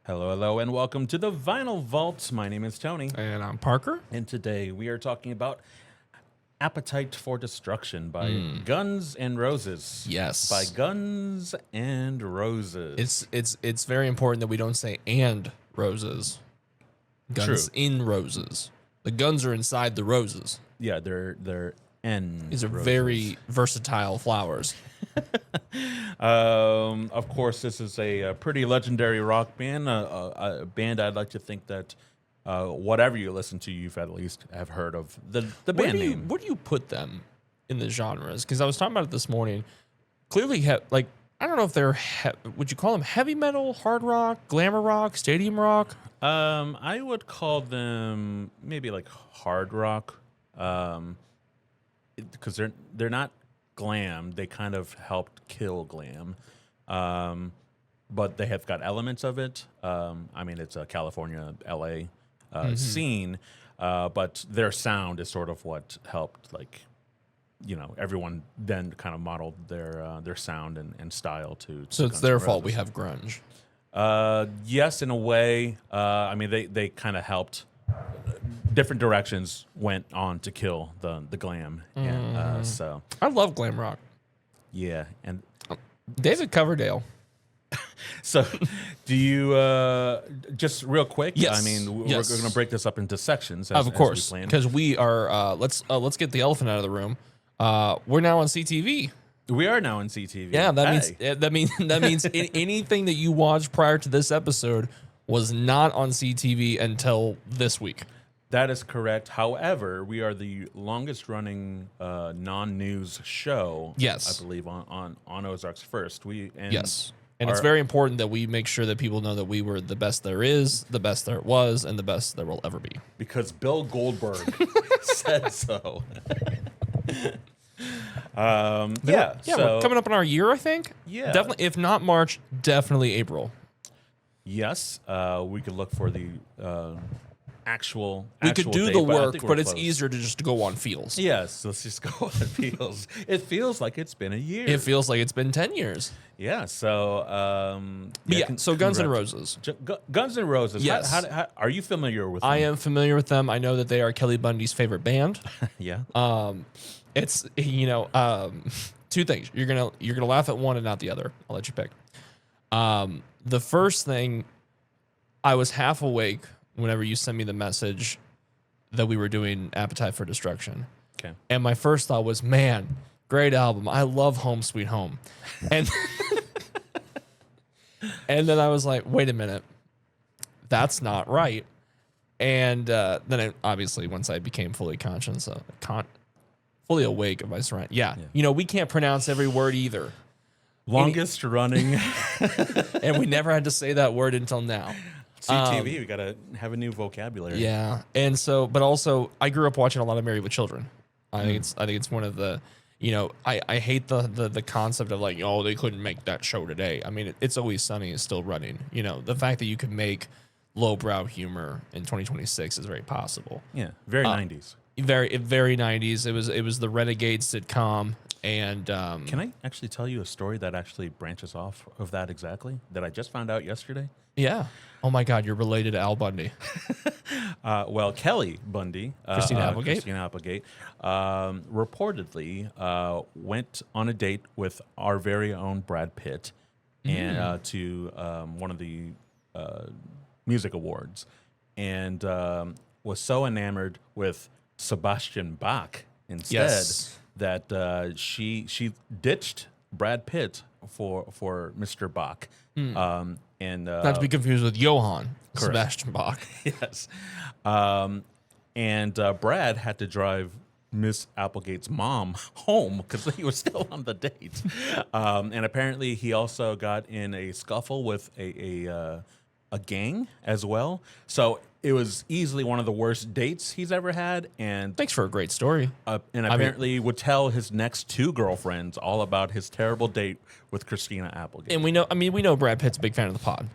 Hello, hello, and welcome to the Vinyl Vault. My name is Tony, And I'm Parker. and today we are talking about Appetite for Destruction by Guns N' Roses. Yes. By Guns and Roses. It's very important that we don't say "and roses." Guns True. in roses. The guns are inside the roses. Yeah, they're N. These are roses. very versatile flowers. Of course, this is a pretty legendary rock band, a band I'd like to think that whatever you listen to, you've at least have heard of the band name. Where do you put them in the genres? Because I was talking about it this morning. Clearly, I don't know if they're would you call them heavy metal, hard rock, glamour rock, stadium rock? I would call them maybe like hard rock, because they're not glam. They kind of helped kill glam, but they have got elements of it. I mean, it's a California, LA scene, but their sound is sort of what helped, like, everyone then kind of modeled their sound and style to. So it's Guns their N' fault we Roses. have grunge. Yes, in a way. I mean, they kind of helped. Different directions went on to kill the glam, and so I love glam rock. yeah. And David Coverdale. so, do you just real quick? Yes. I mean, Yes. we're going to break this up into sections, as, Of course, as we planned. because we are. Let's get the elephant out of the room. We're now on CTV. We are now in CTV. Yeah, Hey. that means anything that you watched prior to this episode was not on CTV until this week. That is correct. However, we are the longest running non-news show. Yes. I believe on Ozarks First. Yes, and it's our- very important that we make sure that people know that we were the best there is, the best there was, and the best there will ever be. because Bill Goldberg said so. Yeah, so we're coming up on our year, I think. Yeah. Definitely. If not March, definitely April. yes, we could look for the actual. We could actual do date, the but I work, think but we're it's close. easier to just go on feels. Yes, let's just go on feels. It feels like it's been a year. It feels like it's been 10 years. Yeah. So So Guns N' congrats. Roses. Guns N' Roses. Yes. How, are you familiar with? I them? am familiar with them. I know that they are Kelly Bundy's favorite band. Yeah. It's two things. You're gonna laugh at one and not the other. I'll let you pick. The first thing, I was half awake whenever you sent me the message that we were doing Appetite for Destruction, Okay. and my first thought was, man, great album. I love Home Sweet Home, and and then I was like, wait a minute, that's not right. And then obviously once I became fully conscious, fully awake of my surroundings. Yeah, we can't pronounce every word either. Longest running And we never had to say that word until now. CTV. We gotta have a new vocabulary. Yeah. And so, but also I grew up watching a lot of Married with Children. I think it's one of the, I hate the concept of like, oh, they couldn't make that show today. I mean, It's Always Sunny is still running. The fact that you could make lowbrow humor in 2026 is very possible. Yeah. Very 90s. Very 90s. It was the Renegade sitcom. And Can I actually tell you a story that actually branches off of that exactly that I just found out yesterday? yeah. Oh my God, you're related to Al Bundy. Well, Kelly Bundy, Christina Applegate. Christina Applegate, reportedly went on a date with our very own Brad Pitt and to one of the music awards, and was so enamored with Sebastian Bach instead Yes. that she ditched Brad Pitt for Mr. Bach. And Not to be confused with Johann Correct. Sebastian Bach. yes. And Brad had to drive Miss Applegate's mom home because he was still on the date. And apparently he also got in a scuffle with a gang as well. So it was easily one of the worst dates he's ever had. And Thanks for a great story. and apparently would tell his next two girlfriends all about his terrible date with Christina Applegate. And we know Brad Pitt's a big fan of the pod.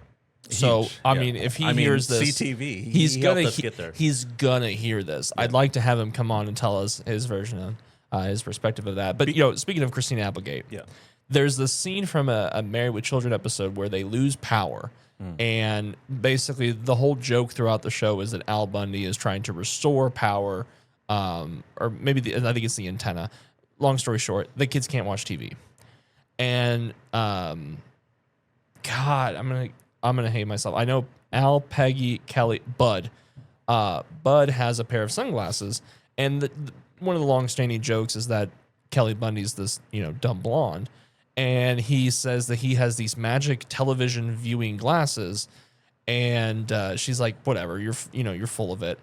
So Huge, I yeah. mean, if he I mean, hears this, CTV, he's he gonna helped us get there. He's gonna hear this. I'd like to have him come on and tell us his version of his perspective of that. But speaking of Christina Applegate, Yeah. there's this scene from a Married with Children episode where they lose power And basically, the whole joke throughout the show is that Al Bundy is trying to restore power, or maybe I think it's the antenna. Long story short, the kids can't watch TV, and God, I'm gonna hate myself. I know Al, Peggy, Kelly, Bud. Bud has a pair of sunglasses, and one of the long-standing jokes is that Kelly Bundy's this dumb blonde. And he says that he has these magic television viewing glasses, and she's like, "Whatever, you're full of it."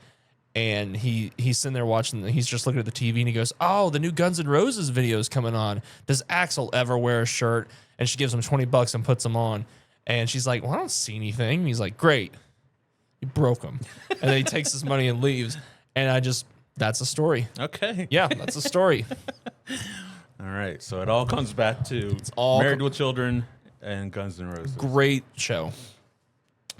And he's sitting there watching. He's just looking at the TV, and he goes, "Oh, the new Guns N' Roses video is coming on. Does Axl ever wear a shirt?" And she gives him $20 and puts them on. And she's like, "Well, I don't see anything." And he's like, "Great, you broke them." And then he takes his money and leaves. And that's a story. Okay. Yeah, that's a story. All right, so it all comes back to Married with Children and Guns N' Roses. Great show.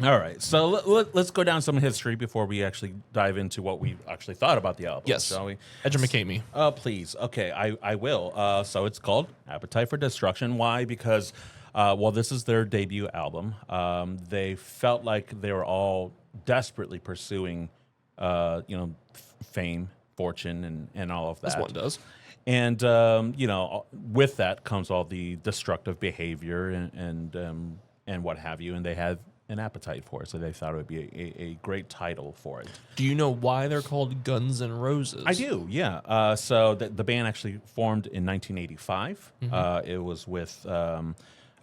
All right, so let's go down some history before we actually dive into what we actually thought about the album. Yes, shall we? Educate me. Please. Okay, I will. So it's called Appetite for Destruction. Why? Because, this is their debut album. They felt like they were all desperately pursuing, fame, fortune, and all of that. This one does. And with that comes all the destructive behavior and what have you. And they had an appetite for it, so they thought it would be a great title for it. Do you know why they're called Guns N' Roses? I do, yeah. So the band actually formed in 1985. It was with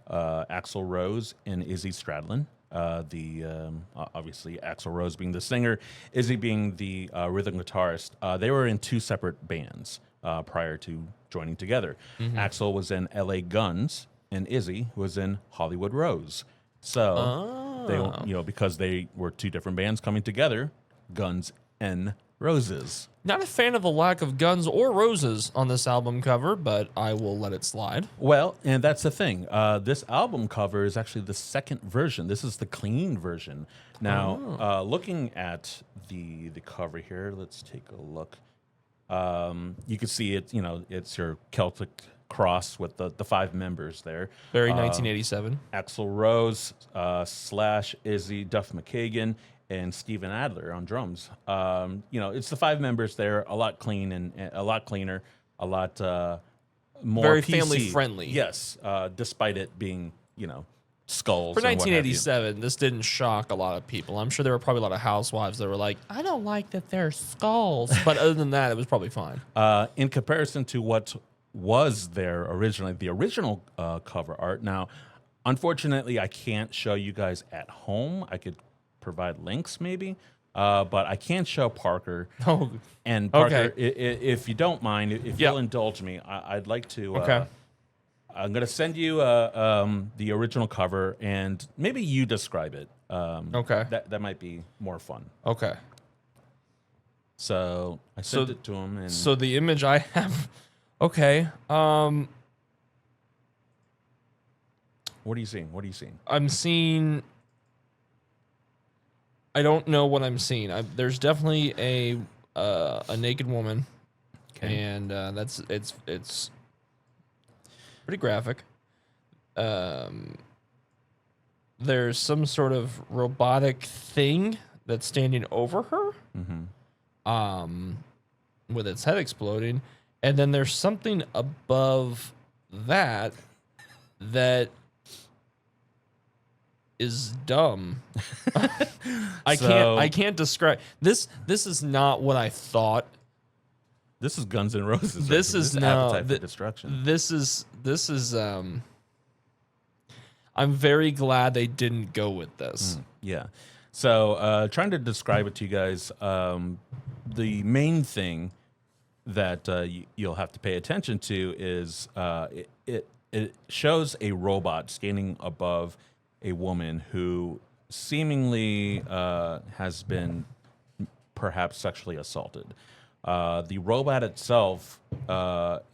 Axl Rose and Izzy Stradlin. Obviously Axl Rose being the singer, Izzy being the rhythm guitarist. They were in two separate bands prior to joining together. Axl was in LA Guns and Izzy was in Hollywood Rose. So they, because they were two different bands coming together, Guns N' Roses. Not a fan of the lack of guns or roses on this album cover, but I will let it slide. Well, and that's the thing. This album cover is actually the second version. This is the clean version. Now, looking at the cover here, let's take a look. You can see it. It's your Celtic cross with the five members there. Very 1987. Axl Rose / Izzy, Duff McKagan, and Steven Adler on drums. It's the five members there. A lot clean and a lot cleaner. A lot more very PC. family friendly. Yes, despite it being skulls. For 1987, this didn't shock a lot of people. I'm sure there were probably a lot of housewives that were like, "I don't like that they're skulls," but other than that, it was probably fine. In comparison to what was there originally, the original cover art. Now, unfortunately, I can't show you guys at home. I could provide links maybe, but I can't show Parker. Oh, and Parker, if you don't mind, if you'll indulge me, I'd like to. Okay. I'm going to send you the original cover, and maybe you describe it. Okay. That might be more fun. Okay. So I sent it to him, and so the image I have. Okay. what are you seeing? What are you seeing? I'm seeing. I don't know what I'm seeing. There's definitely a naked woman, and it's pretty graphic. There's some sort of robotic thing that's standing over her, with its head exploding. And then there's something above that is dumb. I can't describe this. This is not what I thought. This is Guns N' Roses. This is now Appetite for Destruction. This is. I'm very glad they didn't go with this. Yeah. So trying to describe it to you guys, the main thing that you'll have to pay attention to is it shows a robot standing above a woman who seemingly has been perhaps sexually assaulted. The robot itself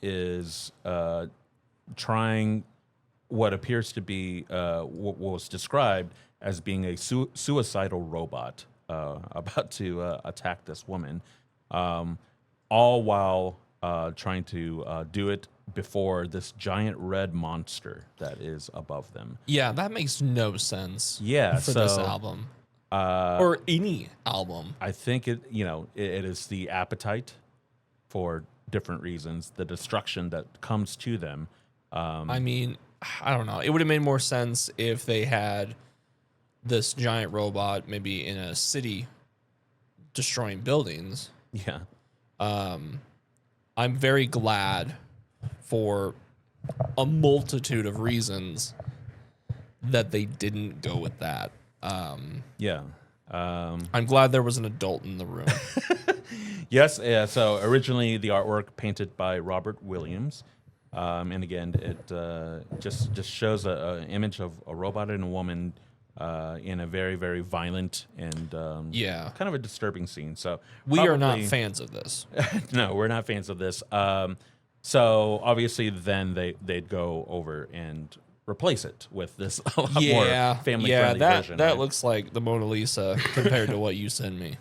is trying what appears to be what was described as being a suicidal robot about to attack this woman. All while trying to do it before this giant red monster that is above them. Yeah, that makes no sense. Yeah, for this album or any album. I think it is the appetite for different reasons, the destruction that comes to them. I mean, I don't know. It would have made more sense if they had this giant robot maybe in a city destroying buildings. Yeah. I'm very glad for a multitude of reasons that they didn't go with that. Yeah. I'm glad there was an adult in the room. Yes. Yeah. So originally the artwork painted by Robert Williams. And again, it just shows an image of a robot and a woman in a very, very violent and kind of a disturbing scene. So we are not fans of this. No, we're not fans of this. So obviously then they'd go over and replace it with this a lot more family-friendly version. That looks like the Mona Lisa compared to what you send me.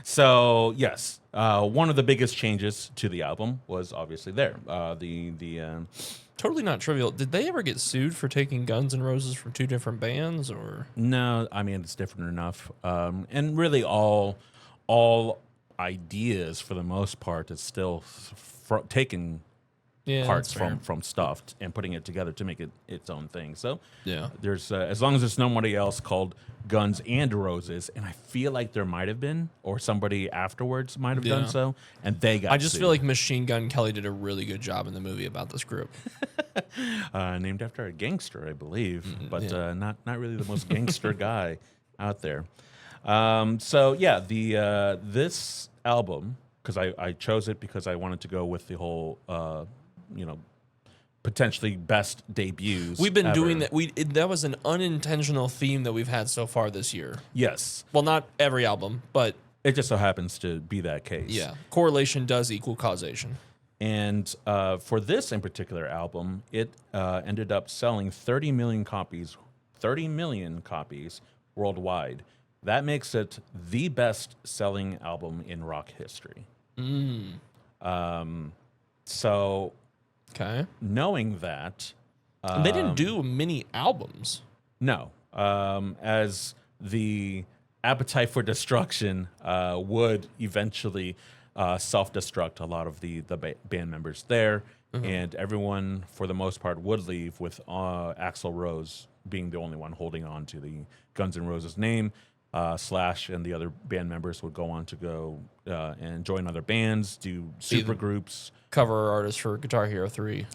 So yes, one of the biggest changes to the album was obviously there. Totally not trivial. Did they ever get sued for taking Guns N' Roses from two different bands, or no? I mean, it's different enough, and really all ideas for the most part is still taking parts from stuff and putting it together to make it its own thing. So yeah, there's as long as there's nobody else called Guns and Roses, and I feel like there might have been, or somebody afterwards might have done so, and they got. I just sued. feel like Machine Gun Kelly did a really good job in the movie about this group. Named after a gangster, I believe, but not really the most gangster guy out there. So yeah, the this album, because I chose it because I wanted to go with the whole potentially best debuts. We've been ever. doing that. That was an unintentional theme that we've had so far this year. Yes. Well, not every album, but it just so happens to be that case. Yeah. Correlation does equal causation. And for this in particular album, it ended up selling 30 million copies worldwide. That makes it the best-selling album in rock history. So, knowing that, they didn't do many albums. No, as the appetite for destruction would eventually self-destruct a lot of the band members there, and everyone for the most part would leave, with Axl Rose being the only one holding on to the Guns N' Roses name. Slash and the other band members would go on to go and join other bands, do super groups, cover artists for Guitar Hero 3.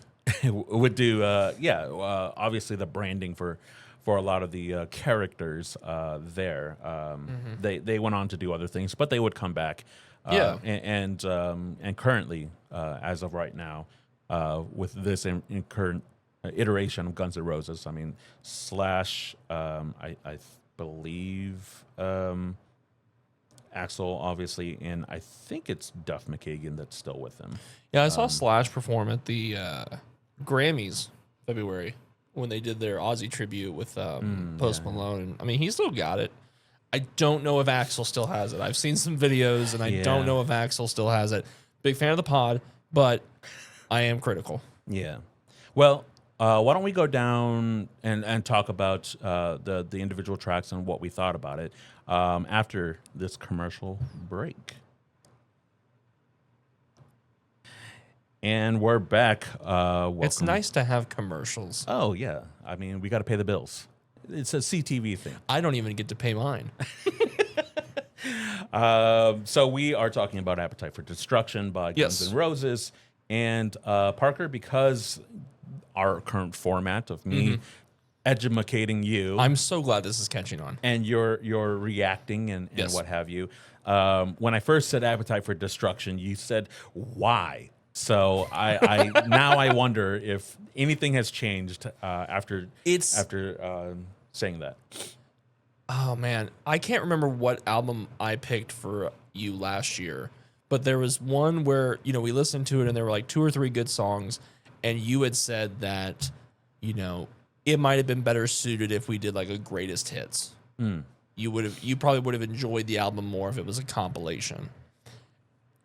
Would do obviously the branding for a lot of the characters there. They went on to do other things, but they would come back. And currently, as of right now, with this in current iteration of Guns N' Roses, I mean, Slash, I believe Axl, obviously, and I think it's Duff McKagan that's still with him. Yeah, I saw Slash perform at the Grammys February when they did their Aussie tribute with Post Malone. And, I mean, he still got it. I don't know if Axl still has it. I've seen some videos, and I don't know if Axl still has it. Big fan of the pod, but I am critical. Yeah. Well, why don't we go down and talk about the individual tracks and what we thought about it after this commercial break. And we're back. It's nice to have commercials. Oh, yeah. I mean, we got to pay the bills. It's a CTV thing. I don't even get to pay mine. So we are talking about Appetite for Destruction by Guns N' Roses. And Parker, because our current format of me educating you. I'm so glad this is catching on. And you're reacting and what have you. When I first said Appetite for Destruction, you said, why? So I now I wonder if anything has changed after saying that. Oh, man. I can't remember what album I picked for you last year, but there was one where, we listened to it and there were like 2 or 3 good songs. And you had said that, it might have been better suited if we did like a greatest hits. You probably would have enjoyed the album more if it was a compilation.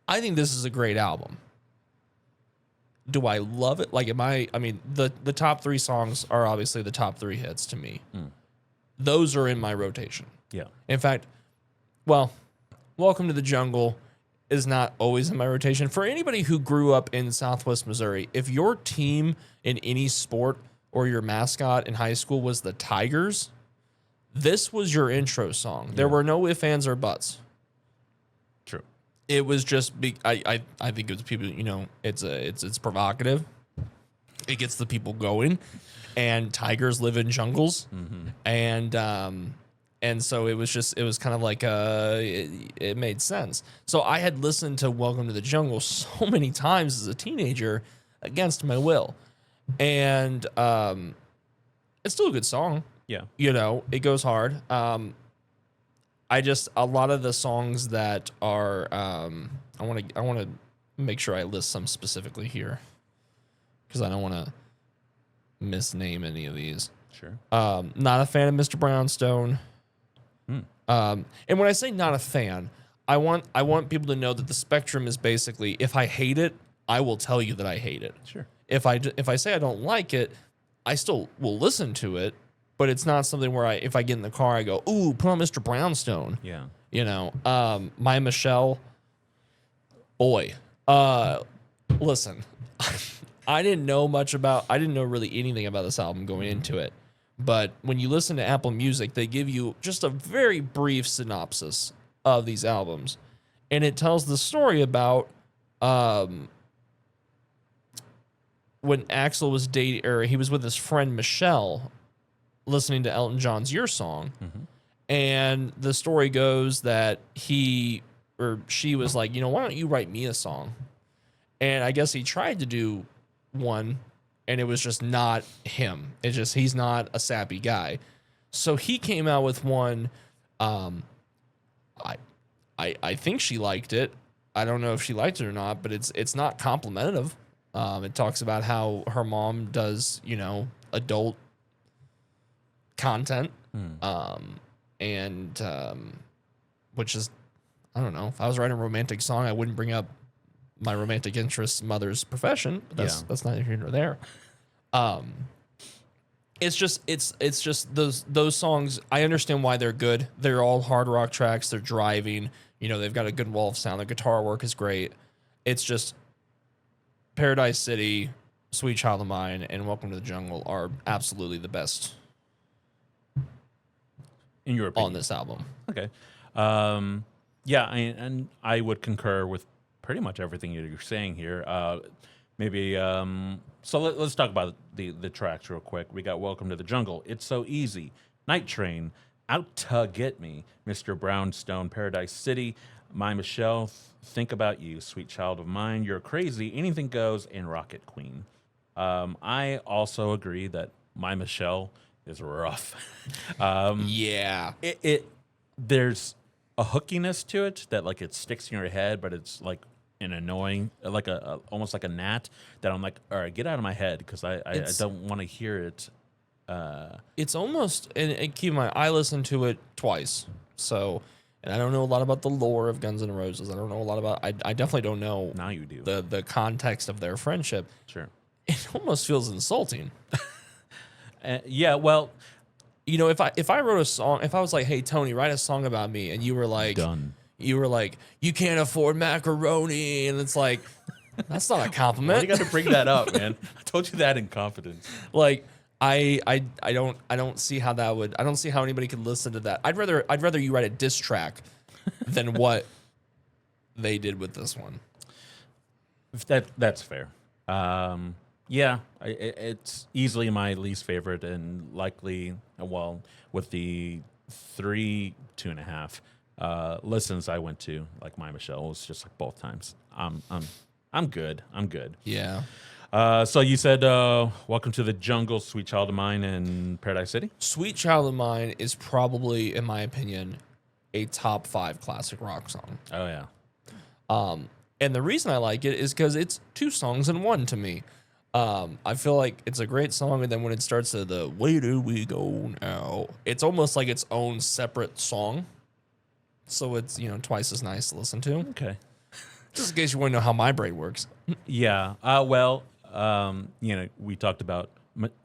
I think this is a great album. Do I love it? Like, I mean, the top 3 songs are obviously the top 3 hits to me. Those are in my rotation. Yeah. In fact, well, Welcome to the Jungle is not always in my rotation. For anybody who grew up in Southwest Missouri, if your team in any sport or your mascot in high school was the Tigers, this was your intro song. There were no ifs, ands, or buts. True. It was just I think it was people, you know, it's provocative. It gets the people going, and tigers live in jungles, and so it was kind of like it made sense. So I had listened to Welcome to the Jungle so many times as a teenager against my will, and it's still a good song. Yeah. You know, it goes hard. A lot of the songs that are, I want to make sure I list some specifically here, because I don't want to misname any of these. Sure. Not a fan of Mr. Brownstone. And when I say not a fan, I want people to know that the spectrum is basically, if I hate it, I will tell you that I hate it. Sure. If I say I don't like it, I still will listen to it. But it's not something where if I get in the car, I go, ooh, put on Mr. Brownstone. Yeah. You know, My Michelle, boy, listen, I didn't know really anything about this album going into it. But when you listen to Apple Music, they give you just a very brief synopsis of these albums. And it tells the story about when Axl was dating, or he was with his friend Michelle, listening to Elton John's Your Song. And the story goes that she was like, you know, why don't you write me a song? And I guess he tried to do one, and it was just not him. It's just, he's not a sappy guy. So he came out with one. I think she liked it. I don't know if she liked it or not, but it's not complimentary. It talks about how her mom does, you know, adult content, which is, I don't know, if I was writing a romantic song, I wouldn't bring up my romantic interest's mother's profession, but that's neither here nor there. It's just those songs. I understand why they're good. They're all hard rock tracks. They're driving. You know, they've got a good wall of sound. The guitar work is great. It's just Paradise City, Sweet Child of Mine, and Welcome to the Jungle are absolutely the best in your opinion on this album. Okay. Yeah, and I would concur with pretty much everything you're saying here. Maybe so let's talk about the tracks real quick. We got Welcome to the Jungle, It's So Easy, Night Train, Out to Get Me, Mr. Brownstone, Paradise City, My Michelle, Think About You, Sweet Child of Mine, You're Crazy, Anything Goes, and Rocket Queen. I also agree that My Michelle is rough. Yeah. There's a hookiness to it that like it sticks in your head, but it's like an annoying, like a almost like a gnat that I'm like, all right, get out of my head, because I don't want to hear it. It's almost, and keep in mind, I listened to it twice, so, and I don't know a lot about the lore of Guns N' Roses. I don't know a lot about, I definitely don't know. Now you do. The context of their friendship. Sure. It almost feels insulting. Yeah, well, you know, if I wrote a song, if I was like, hey, Tony, write a song about me, and you were like, done. You were like, you can't afford macaroni, and it's like, that's not a compliment. Why you got to bring that up, man? I told you that in confidence. Like, I don't see how that would. I don't see how anybody could listen to that. I'd rather you write a diss track than what they did with this one. That's fair. Yeah, it's easily my least favorite, and likely, well, with the 2.5 listens I went to, like My Michelle was just like both times. I'm good. Yeah. So you said Welcome to the Jungle, Sweet Child of Mine, and Paradise City? Sweet Child of Mine is probably, in my opinion, a top 5 classic rock song. Oh, yeah. And the reason I like it is because it's 2 songs in one to me. I feel like it's a great song, and then when it starts to the "Where do we go now?" it's almost like its own separate song. So it's, you know, twice as nice to listen to. Okay. Just in case you want to know how my brain works. Yeah. Well, we talked about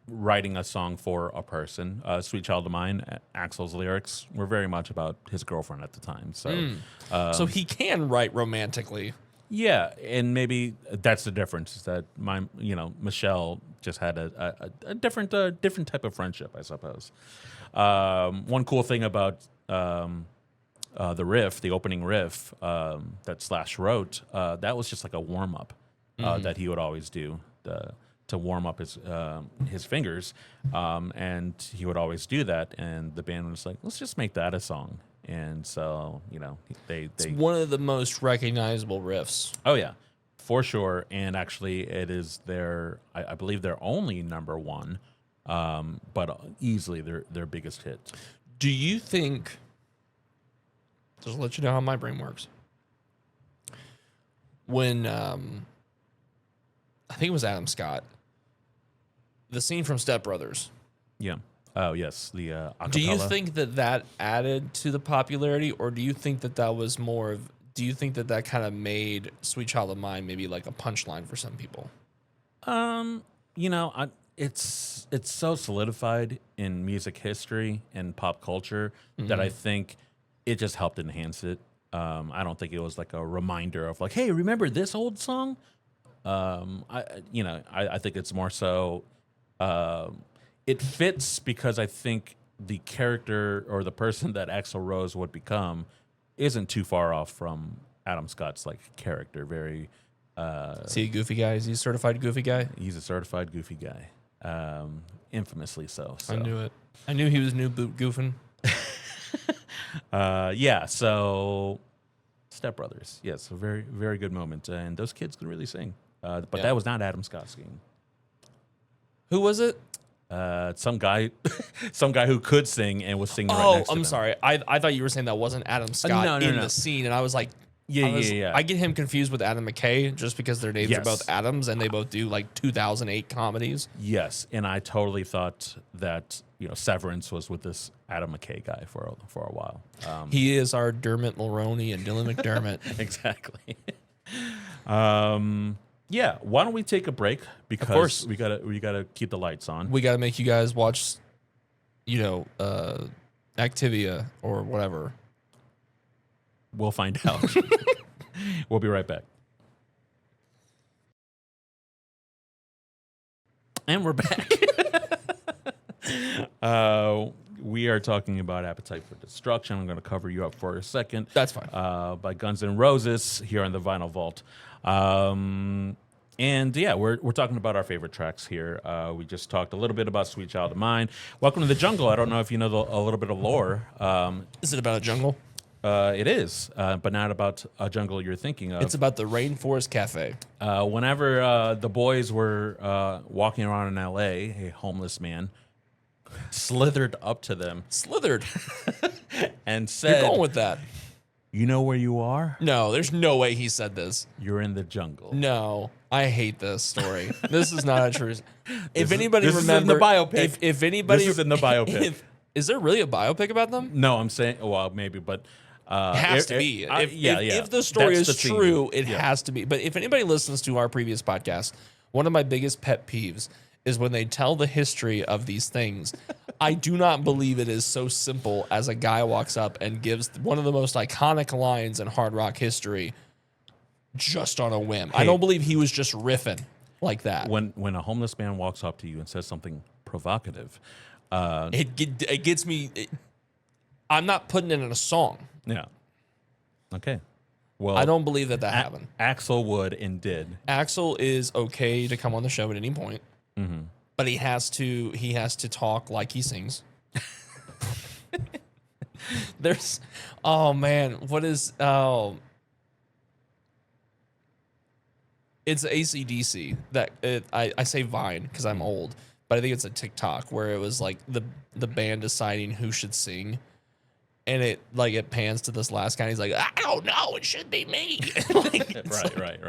writing a song for a person. Sweet Child of Mine, Axl's lyrics were very much about his girlfriend at the time. So, So he can write romantically. yeah, and maybe that's the difference, is that Michelle just had a different type of friendship, I suppose. One cool thing about the opening riff that Slash wrote, that was just like a warm up that he would always do to warm up his fingers, and he would always do that. And the band was like, let's just make that a song. And so it's one of the most recognizable riffs. Oh yeah, for sure. And actually, it is I believe their only number one, but easily their biggest hit. Do you think? Just to let you know how my brain works. When I think it was Adam Scott, the scene from Step Brothers. Yeah. Oh yes, the acapella. Do you think that added to the popularity, or do you think that was more of? Do you think that kind of made "Sweet Child of Mine" maybe like a punchline for some people? It's so solidified in music history and pop culture that I think it just helped enhance it. I don't think it was like a reminder of like, hey, remember this old song? I think it's more so. It fits because I think the character or the person that Axl Rose would become isn't too far off from Adam Scott's like character. Very. Is he a goofy guy? Is he a certified goofy guy? He's a certified goofy guy, infamously so. I knew it. I knew he was new boot goofing. Yeah. So, Step Brothers. Yes, a very very good moment, and those kids could really sing. But that was not Adam Scott singing. Who was it? Some guy who could sing and was singing right next to them. I'm sorry. I thought you were saying that wasn't Adam Scott no. the scene, and I was like, Yeah. I get him confused with Adam McKay just because their names are Yes. both Adams, and they both do like 2008 comedies. Yes, and I totally thought that Severance was with this Adam McKay guy for a while. He is our Dermot Mulroney and Dylan McDermott. Exactly. Yeah, why don't we take a break, because of course. we gotta keep the lights on. We got to make you guys watch, Activia or whatever. We'll find out. We'll be right back. And we're back. We are talking about Appetite for Destruction. I'm going to cover you up for a second. That's fine. By Guns N' Roses here on the Vinyl Vault. And yeah, we're talking about our favorite tracks here. We just talked a little bit about Sweet Child of Mine. Welcome to the Jungle. I don't know if you know a little bit of lore. Is it about a jungle? It is, but not about a jungle you're thinking of. It's about the Rainforest Cafe. Whenever the boys were walking around in L.A., a homeless man slithered up to them. Slithered. And said, You're going with that. You know where you are? No, there's no way he said this. You're in the jungle. No, I hate this story. This is not a true. If remember, anybody this is in the biopic. If anybody, This is in the biopic. Is there really a biopic about them? No, I'm saying, well, maybe, but It has to be. If the story That's is the true, theme. it has to be. But if anybody listens to our previous podcast, one of my biggest pet peeves is when they tell the history of these things. I do not believe it is so simple as a guy walks up and gives one of the most iconic lines in hard rock history just on a whim. I don't believe he was just riffing like that. When a homeless man walks up to you and says something provocative, It gets me. I'm not putting it in a song. yeah. Okay. Well, I don't believe that happened. Axl would and did. Axl is okay to come on the show at any point, but he has to talk like he sings. There's, oh man, what is it's AC/DC that I say Vine because I'm old, but I think it's a TikTok where it was like the band deciding who should sing. And it pans to this last guy. And he's like, I don't know. It should be me. Right.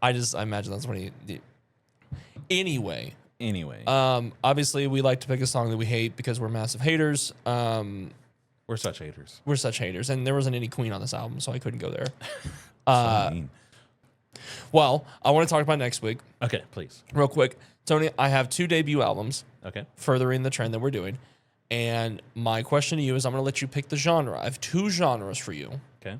I imagine that's what he. Anyway. Obviously, we like to pick a song that we hate because we're massive haters. We're such haters. We're such haters, and there wasn't any Queen on this album, so I couldn't go there. So mean. Well, I want to talk about next week Okay, please. real quick. Tony, I have 2 debut albums Okay. furthering the trend that we're doing. And my question to you is I'm going to let you pick the genre. I have 2 genres for you. Okay.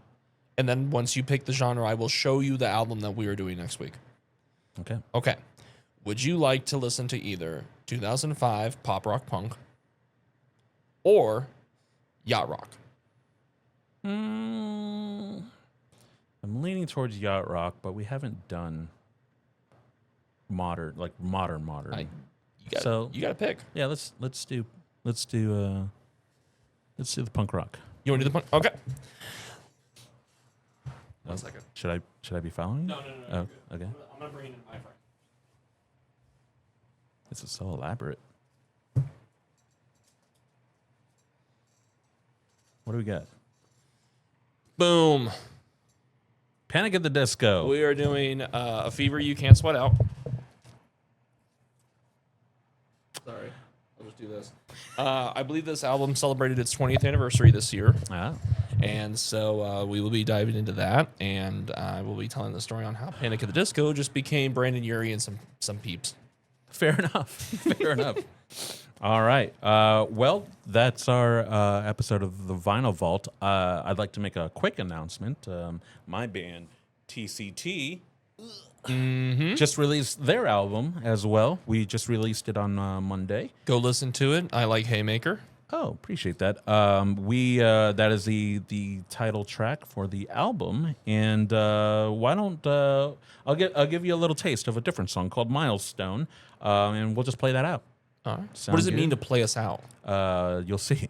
And then once you pick the genre, I will show you the album that we are doing next week. Okay. Okay. Would you like to listen to either 2005 pop rock punk or yacht rock? I'm leaning towards yacht rock, but we haven't done modern. You got to pick. Yeah, let's do the punk rock. You want to do the punk? Okay. 1 second. Should I be following? No. Oh, okay. I'm going to bring it in my frame. This is so elaborate. What do we got? Boom. Panic at the Disco. We are doing A Fever You Can't Sweat Out. Sorry. I'll just do this. I believe this album celebrated its 20th anniversary this year. Ah. And so we will be diving into that. And I will be telling the story on how Panic at the Disco just became Brandon Urie and some peeps. Fair enough. Fair enough. All right. Well, that's our episode of the Vinyl Vault. I'd like to make a quick announcement. My band, TCT, just released their album as well. We just released it on Monday. Go listen to it. I like Haymaker. Oh, appreciate that. That is the title track for the album, and why don't I'll give you a little taste of a different song called Milestone, and we'll just play that out. All right. Sound What does it good? mean to play us out? You'll see.